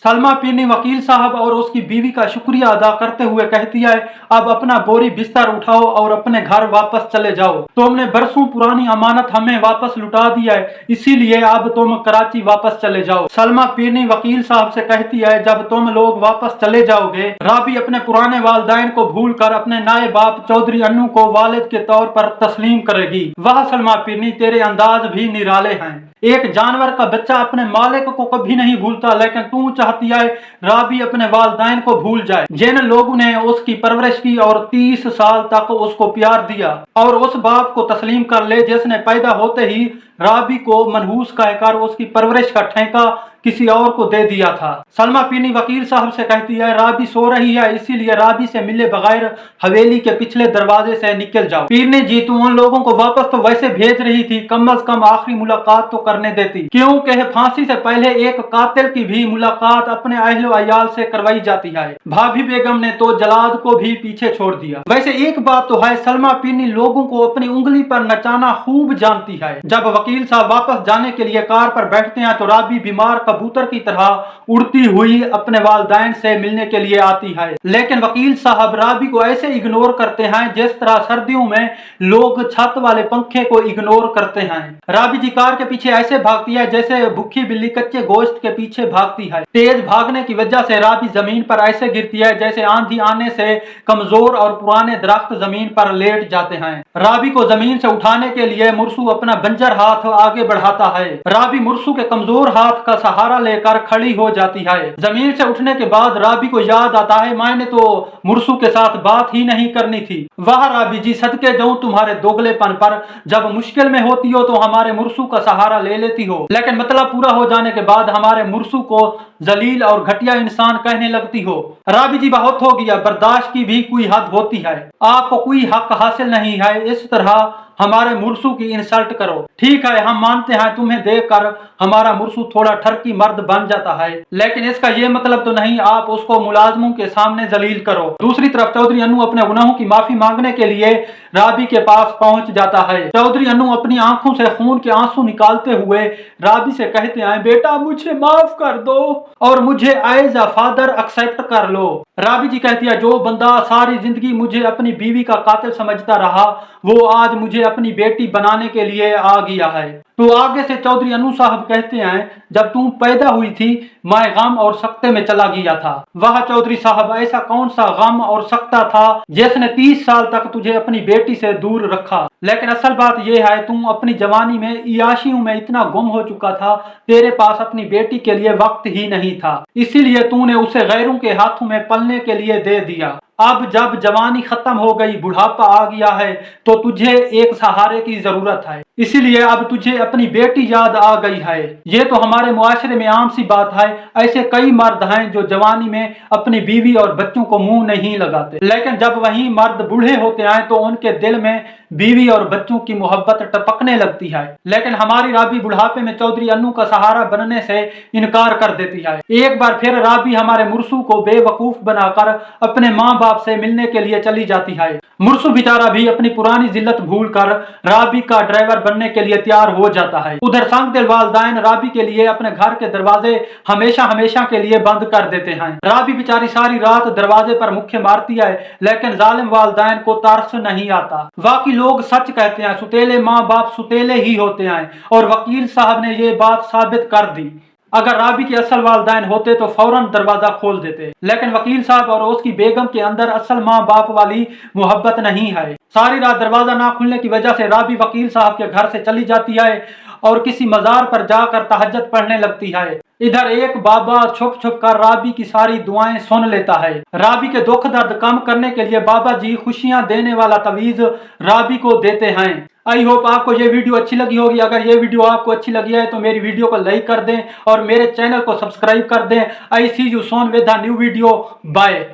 सलमा पीनी वकील साहब और उसकी बीवी का शुक्रिया अदा करते हुए कहती है, अब अपना बोरी बिस्तर उठाओ और अपने घर वापस चले जाओ। तुमने बरसों पुरानी अमानत हमें वापस लुटा दी है, इसीलिए अब तुम कराची वापस चले जाओ। सलमा पीनी वकील साहब से कहती है, जब तुम लोग वापस चले जाओगे, राबी अपने पुराने वालिदैन को भूल कर अपने नए बाप चौधरी अन्नू को वालिद के तौर पर तस्लीम करेगी। वाह सलमा पीनी, तेरे अंदाज भी निराले हैं। एक जानवर का बच्चा अपने मालिक को कभी नहीं भूलता, लेकिन तू चाहती है राबी अपने वालिदैन को भूल जाए, जिन लोगों ने उसकी परवरिश की और 30 साल तक उसको प्यार दिया, और उस बाप को तस्लीम कर ले जिसने पैदा होते ही राबी को मनहूस कहकर उसकी परवरिश का ठेका किसी और को दे दिया था। सलमा पीनी वकील साहब से कहती है, राबी सो रही है, इसीलिए राबी से मिले बगैर हवेली के पिछले दरवाजे से निकल जाओ। पीनी जी, तू उन लोगों को वापस तो वैसे भेज रही थी, कम अज कम आखिरी मुलाकात तो करने देती, क्योंकि फांसी से पहले एक कातिल की भी मुलाकात अपने अहलो अयाल से करवाई जाती है। भाभी बेगम ने तो जलाद को भी पीछे छोड़ दिया। वैसे एक बात तो है, सलमा पीनी लोगों को अपनी उंगली पर नचाना खूब जानती है। जब वकील साहब वापस जाने के लिए कार पर बैठते हैं तो राबी बीमार कबूतर की तरह उड़ती हुई अपने वालिदैन से मिलने के लिए आती है, लेकिन वकील साहब राबी को ऐसे इग्नोर करते हैं जिस तरह सर्दियों में लोग छत वाले पंखे को इग्नोर करते हैं। राबी जी कार के पीछे ऐसे भागती है जैसे भूखी बिल्ली कच्चे गोश्त के पीछे भागती है। तेज भागने की वजह से राबी जमीन पर ऐसे गिरती है जैसे आंधी आने से कमजोर और पुराने दरख्त जमीन पर लेट जाते हैं। राबी को जमीन से उठाने के लिए मुर्सू अपना बंजर हाथ आगे बढ़ाता है। राबी मुर्सू के कमजोर हाथ का सहारा लेकर खड़ी हो जाती है। जमीन से उठने के बाद राबी को याद आता है, मैंने तो मुर्सू के साथ बात ही नहीं करनी थी। वाह राबी जी, सदके जाऊं तुम्हारे दोगलेपन पर, जब मुश्किल में होती हो तो हमारे मुर्सू का सहारा ले लेती हो, लेकिन मतलब पूरा हो जाने के बाद हमारे मुर्सू को जलील और घटिया इंसान कहने लगती हो। राबी जी बहुत हो गया, बर्दाश्त की भी कोई हद होती है। आपको कोई हक हासिल नहीं है इस तरह हमारे मुर्सू की इंसल्ट करो। ठीक है, हम मानते हैं तुम्हें देखकर हमारा मुर्सू थोड़ा ठरकी मर्द बन जाता है, लेकिन इसका ये मतलब तो नहीं आप उसको मुलाजमों के सामने जलील करो। दूसरी तरफ चौधरी अन्नू अपने गुनाहों की माफी मांगने के लिए राबी के पास पहुंच जाता है। चौधरी अन्नू अपनी आंखों से खून के आंसू निकालते हुए राबी से कहते हैं, बेटा मुझे माफ कर दो और मुझे एज अ फादर एक्सेप्ट कर लो। राबी जी कहती है, जो बंदा सारी जिंदगी मुझे अपनी बीवी का कातिल समझता रहा, वो आज मुझे अपनी बेटी बनाने के लिए आ गया है। तो आगे से चौधरी अन्नू साहब कहते हैं, जब तू पैदा हुई थी मैं गम और सख्ते में चला गया था। वाह चौधरी साहब, ऐसा कौन सा गम और सख्ता था जिसने 30 साल तक तुझे अपनी बेटी से दूर रखा। लेकिन असल बात यह है, तू अपनी जवानी में इयाशियों में इतना गुम हो चुका था, तेरे पास अपनी बेटी के लिए वक्त ही नहीं था, इसीलिए तूने उसे गैरों के हाथों में पलने के लिए दे दिया। अब जब जवानी खत्म हो गई, बुढ़ापा आ गया है, तो तुझे एक सहारे की जरूरत है, इसीलिए अब तुझे अपनी बेटी याद आ गई है। ये तो हमारे मुआशरे में आम सी बात है। ऐसे कई मर्द हैं जो जवानी में अपनी बीवी और बच्चों को मुंह नहीं लगाते, लेकिन जब वही मर्द बूढ़े होते हैं तो उनके दिल में बीवी और बच्चों की मोहब्बत टपकने लगती है। लेकिन हमारी राबी बुढ़ापे में चौधरी अन्नू का सहारा बनने से इनकार कर देती है। एक बार फिर राबी हमारे मुर्सू को बेवकूफ बनाकर अपने माँ बाप से मिलने के लिए चली जाती है। मुर्सू बेचारा भी अपनी पुरानी जिल्लत भूलकर राबी का ड्राइवर बनने के लिए तैयार हो जाता है। उधर संग दिल वालिदैन राबी के लिए अपने घर के दरवाजे हमेशा हमेशा के लिए बंद कर देते हैं। राबी बेचारी सारी रात दरवाजे पर मुक्के मारती है, लेकिन जालिम वालिदैन को तरस नहीं आता। वाकई लोग सच कहते हैं, सुतेले माँ बाप सुतेले ही होते हैं, और वकील साहब ने ये बात साबित कर दी। अगर राबी के असल वालिदैन होते तो फौरन दरवाजा खोल देते, लेकिन वकील साहब और उसकी बेगम के अंदर असल माँ बाप वाली मोहब्बत नहीं है। सारी रात दरवाजा ना खुलने की वजह से राबी वकील साहब के घर से चली जाती है और किसी मजार पर जाकर तहज्जुद पढ़ने लगती है। इधर एक बाबा छुप छुप कर राबी की सारी दुआएं सुन लेता है। राबी के दुख दर्द कम करने के लिए बाबा जी खुशियां देने वाला तवीज राबी को देते हैं। आई होप आपको ये वीडियो अच्छी लगी होगी। अगर ये वीडियो आपको अच्छी लगी है तो मेरी वीडियो को लाइक कर दें और मेरे चैनल को सब्सक्राइब कर दें। I see you soon with a new video. Bye.